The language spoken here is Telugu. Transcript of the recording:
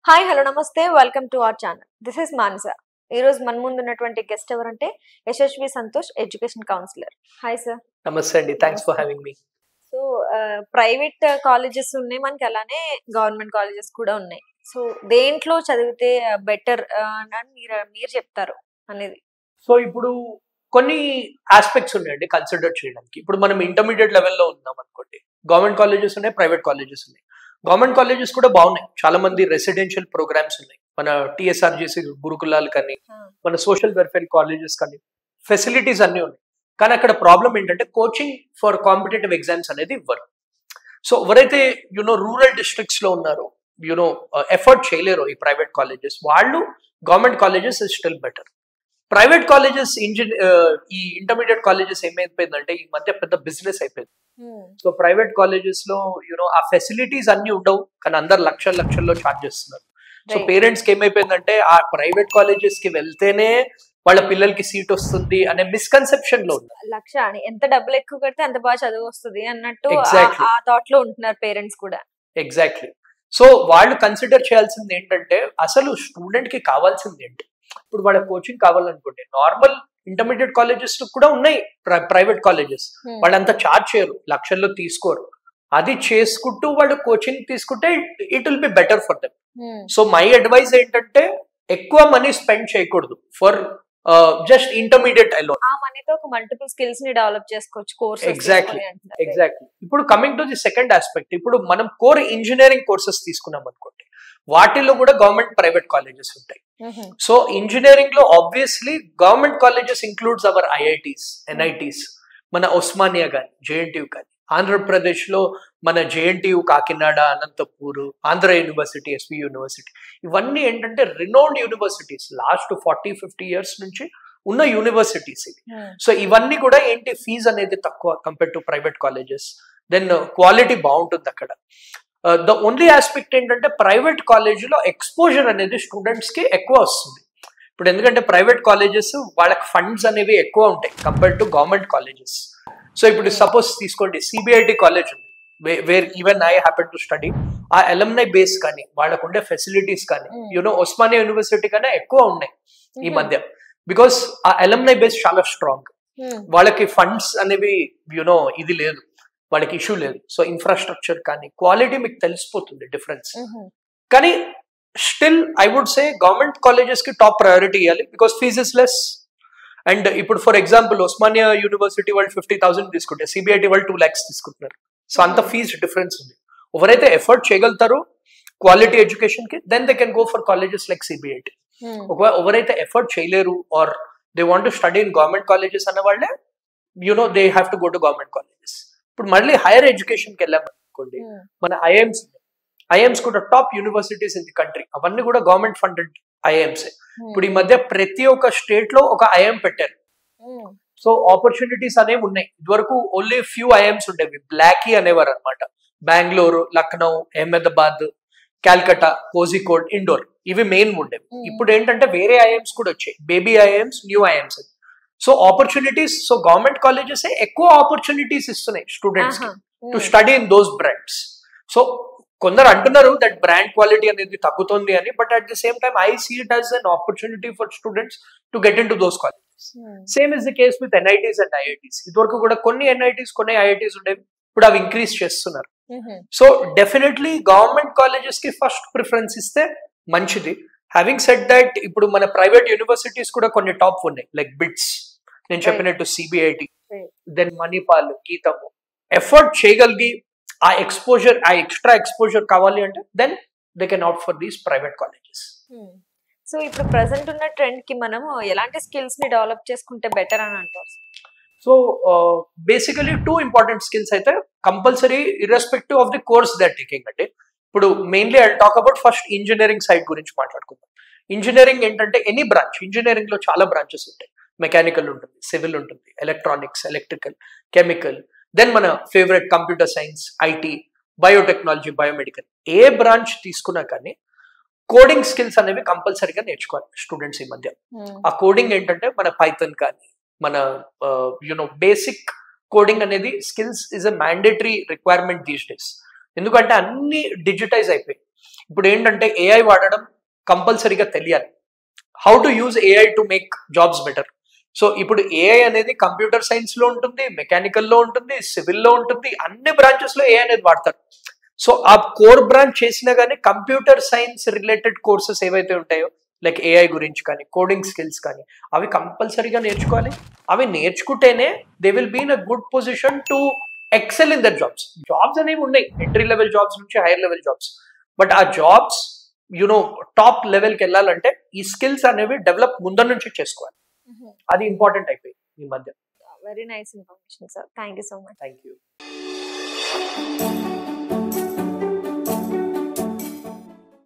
హాయ్ హలో నమస్తే welcome to our channel. This is Manasa. ఈ రోజు మన ముందు ఉన్నటువంటి గెస్ట్ ఎవరంటే Yashasvi Santosh, education counsellor. Hi sir. నమస్తే అండి, thanks for having me. So private colleges ఉన్నాయి మనకి, అలానే గవర్నమెంట్ కాలేజెస్ కూడా ఉన్నాయి. సో దేంట్లో చదివితే బెటర్ అని మీరు చెప్తారు అనేది? సో ఇప్పుడు కొన్ని ఆస్పెక్ట్స్ ఉన్నాయండి కన్సిడర్ చేయడానికి. ఇప్పుడు మనం ఇంటర్మీడియట్ లెవెల్లో ఉన్నాం అనుకోండి, గవర్నమెంట్ కాలేజెస్ ఉన్నాయి, ప్రైవేట్ కాలేజెస్ ఉన్నాయి. గవర్నమెంట్ కాలేజెస్ కూడా బాగున్నాయి, చాలా మంది రెసిడెన్షియల్ ప్రోగ్రామ్స్ ఉన్నాయి. మన టిఎస్ఆర్జేసి గురుకులాలు కానీ, మన సోషల్ వెల్ఫేర్ కాలేజెస్ కానీ, ఫెసిలిటీస్ అన్నీ ఉన్నాయి. కానీ అక్కడ ప్రాబ్లం ఏంటంటే కోచింగ్ ఫర్ కాంపిటేటివ్ ఎగ్జామ్స్ అనేది ఇవ్వరు. సో ఎవరైతే రూరల్ డిస్ట్రిక్ట్స్ లో ఉన్నారో, ఎఫర్ట్ చేయలేరు ఈ ప్రైవేట్ కాలేజెస్, వాళ్ళు government colleges is still better. Private colleges ఈ ఇంటర్మీడియట్ కాలేజెస్ ఏమైపోయిందంటే ఈ మధ్య పెద్ద బిజినెస్ అయిపోయింది. సో ప్రైవేట్ కాలేజెస్ లో ఆ ఫెసిలిటీస్ అన్ని ఉండవు, కానీ అందరు లక్షల్లో ఛార్జ్ చేస్తున్నారు. సో పేరెంట్స్ కి ఏమైపోయిందంటే ఆ ప్రైవేట్ కాలేజెస్ కి వెళ్తేనే వాళ్ళ పిల్లలకి సీట్ వస్తుంది అనే మిస్కన్సెప్షన్ లో ఉంది. లక్ష అని ఎంత డబ్బులు ఎక్కువ కడితే అంత బాగా చదువు వస్తుంది అన్నట్టు ఆ థాట్ లో ఉంటున్నారు పేరెంట్స్ కూడా. ఎగ్జాక్ట్లీ. సో వాళ్ళు కన్సిడర్ చేయాల్సింది ఏంటంటే అసలు స్టూడెంట్ కి కావాల్సింది ఏంటి. ఇప్పుడు వాళ్ళ కోచింగ్ కావాలనుకోండి, నార్మల్ ఇంటర్మీడియట్ కాలేజెస్ కూడా ఉన్నాయి ప్రైవేట్ కాలేజెస్, వాళ్ళంతా ఛార్జ్ చేయరు, లక్షల్లో తీసుకోరు. అది చేసుకుంటూ వాళ్ళు కోచింగ్ తీసుకుంటే it will be better for them. So my advice ఏంటంటే ఎక్కువ మనీ స్పెండ్ చేయకూడదు ఫర్ జస్ట్ ఇంటర్మీడియట్ అలోన్. ఆ మనీతో ఒక మల్టిపుల్ స్కిల్స్ ని డెవలప్ చేసుకోవచ్చు కోర్సెస్. ఎగ్జాక్ట్లీ. ఇప్పుడు coming to the second aspect, ఇప్పుడు మనం కోర్ ఇంజనీరింగ్ కోర్సెస్ తీసుకున్నాం అనుకోండి, వాటిల్లో కూడా గవర్నమెంట్ ప్రైవేట్ కాలేజెస్ ఉంటాయి. సో ఇంజనీరింగ్ లో obviously government colleges includes hour IITs, NITs, మన ఉస్మానియా కానీ, జేఎన్టీయూ కానీ, ఆంధ్రప్రదేశ్ లో మన JNTU Kakinada, Anantapur, Andhra university, SV university, ఇవన్నీ ఏంటంటే రినౌండ్ యూనివర్సిటీస్, లాస్ట్ 40-50 years నుంచి ఉన్న యూనివర్సిటీస్ ఇవి. సో ఇవన్నీ కూడా ఏంటి, ఫీజు అనేది తక్కువ compare to private colleges, then quality బాగుంటుంది అక్కడ. ద ఓన్లీ ఆస్పెక్ట్ ఏంటంటే ప్రైవేట్ కాలేజీలో ఎక్స్పోజర్ అనేది స్టూడెంట్స్ కి ఎక్కువ వస్తుంది. ఇప్పుడు ఎందుకంటే ప్రైవేట్ కాలేజెస్ వాళ్ళకి ఫండ్స్ అనేవి ఎక్కువ ఉంటాయి compare to government colleges. So ఇప్పుడు సపోజ్ తీసుకోండి, సిబిఐటి కాలేజ్ ఉంది, where even I happen to study. ఆ అలమ్నై బేస్ కానీ, వాళ్ళకు ఉండే ఫెసిలిటీస్ కానీ ఉస్మానియా యూనివర్సిటీ కన్నా ఎక్కువ ఉన్నాయి ఈ మధ్య. బికాస్ ఆ అలమ్నై బేస్ చాలా స్ట్రాంగ్, వాళ్ళకి ఫండ్స్ అనేవి ఇది లేదు, వాళ్ళకి ఇష్యూ లేదు. సో ఇన్ఫ్రాస్ట్రక్చర్ కానీ క్వాలిటీ మీకు తెలిసిపోతుంది డిఫరెన్స్. కానీ still I would say government colleges కి టాప్ ప్రయారిటీ ఇవ్వాలి, because fees is less. And ఇప్పుడు ఫర్ ఎగ్జాంపుల్ ఉస్మానియా యూనివర్సిటీ వాళ్ళు 50,000 తీసుకుంటే సిబిఐటి వాళ్ళు 2 lakhs తీసుకుంటున్నారు. సో అంత ఫీజ్ డిఫరెన్స్ ఉంది. ఎవరైతే ఎఫర్ట్ చేయగలుగుతారో క్వాలిటీ ఎడ్యుకేషన్ కి, then they can go for colleges like CBIT. ఎవరైతే ఎఫర్ట్ చేయలేరు or they want to study in government colleges అన్న వాళ్ళే they have to go to government colleges. ఇప్పుడు మళ్ళీ హైయర్ ఎడ్యుకేషన్కి వెళ్ళామనుకోండి, మన ఐఎమ్స్ కూడా top universities in the country, అవన్నీ కూడా గవర్నమెంట్ ఫండెడ్ ఐఎమ్స్. ఇప్పుడు ఈ మధ్య ప్రతి ఒక్క స్టేట్ లో ఒక ఐఎం పెట్టారు. సో ఆపర్చునిటీస్ అనేవి ఉన్నాయి. ఇదివరకు ఓన్లీ ఫ్యూ ఐఎమ్స్ ఉండేవి, బ్లాకీ అనేవారు అనమాట. బెంగళూరు, లక్నో, అహ్మదాబాద్, కాల్కటా, కోజికోడ్, ఇండోర్, ఇవి మెయిన్ ఉండేవి. ఇప్పుడు ఏంటంటే వేరే ఐఎమ్స్ కూడా వచ్చాయి, baby IIMs, new IIMs. So opportunities, so government colleges ఎక్కువ ఆపర్చునిటీస్ ఇస్తున్నాయి స్టూడెంట్స్ కి to study in those brands. So కొందరు అంటున్నారు దట్ బ్రాండ్ క్వాలిటీ అనేది తగ్గుతుంది అని, but at the same time I see it as an opportunity for students to get in to those colleges. Same is the case with NITs and IITs. ఇదివరకు కూడా కొన్ని ఎన్ఐటీస్, కొన్ని ఐఐటీస్ ఉండేవి, ఇప్పుడు అవి ఇంక్రీజ్ చేస్తున్నారు. సో డెఫినెట్లీ గవర్నమెంట్ కాలేజెస్ కి ఫస్ట్ ప్రిఫరెన్స్ ఇస్తే మంచిది. హ్యావింగ్ సెడ్ దట్, ఇప్పుడు మన ప్రైవేట్ యూనివర్సిటీస్ కూడా కొన్ని టాప్ ఉన్నాయి, లైక్ బిట్స్, నేను చెప్పినట్టు సిబిఐటి, దెన్ మణిపాల్, గీతము. ఎఫర్ట్ చేయగలిగి ఆ ఎక్స్పోజర్, ఆ ఎక్స్ట్రా ఎక్స్పోజర్ కావాలి అంటే then they can opt for these private colleges. So ఇప్పుడు ప్రెసెంట్ ఉన్న ట్రెండ్ కి మనం ఎలాంటి స్కిల్స్ ని డెవలప్ చేసుకుంటే బెటర్ అని అంటారు? సో బేసికలీ 2 ఇంపార్టెంట్ స్కిల్స్ అయితే compulsory irrespective of the course they are taking. అంటే ఇప్పుడు mainly I talk about first engineering side గురించి మాట్లాడుకుందాం. ఇంజనీరింగ్ ఏంటంటే ఎనీ బ్రాంచ్, ఇంజనీరింగ్ లో చాలా బ్రాంచెస్ ఉంటాయి. మెకానికల్ ఉంటుంది, సివిల్ ఉంటుంది, ఎలక్ట్రానిక్స్, ఎలక్ట్రికల్, కెమికల్, దెన్ మన favourite computer science, IT, biotechnology, biomedical. A branch తీసుకున్నా కానీ కోడింగ్ స్కిల్స్ అనేవి కంపల్సరీగా నేర్చుకోవాలి స్టూడెంట్స్ ఈ మధ్య. ఆ కోడింగ్ ఏంటంటే మన పైథాన్ కానీ, మన బేసిక్ కోడింగ్ అనేది skills is a mandatory requirement these days. ఎందుకంటే అన్ని డిజిటైజ్ అయిపోయి. ఇప్పుడు ఏంటంటే ఏఐ వాడడం కంపల్సరీగా తెలియాలి. How to use AI to make jobs better. So ఇప్పుడు ఏఐ అనేది కంప్యూటర్ సైన్స్ లో ఉంటుంది, మెకానికల్ లో ఉంటుంది, సివిల్ లో ఉంటుంది, అన్ని బ్రాంచెస్ లో ఏఐ అనేది వాడతారు. సో ఆ కోర్ బ్రాంచ్ చేసినా కానీ కంప్యూటర్ సైన్స్ రిలేటెడ్ కోర్సెస్ ఏవైతే ఉంటాయో లైక్ ఏఐ గురించి కానీ కోడింగ్ స్కిల్స్ కానీ అవి కంపల్సరీగా నేర్చుకోవాలి. అవి నేర్చుకుంటేనే they will be in a good position to excel in their jobs. Jobs అనేవి ఉన్నాయి, ఎంట్రీ లెవెల్ జాబ్స్ నుంచి హైయర్ లెవెల్ జాబ్స్. బట్ ఆ జాబ్స్ టాప్ లెవెల్కి వెళ్ళాలంటే ఈ స్కిల్స్ అనేవి డెవలప్ ముందర నుంచి చేసుకోవాలి. అది ఇంపార్టెంట్ అయిపోయింది ఈ మధ్య. Very nice information sir. Thank you so much. Thank you.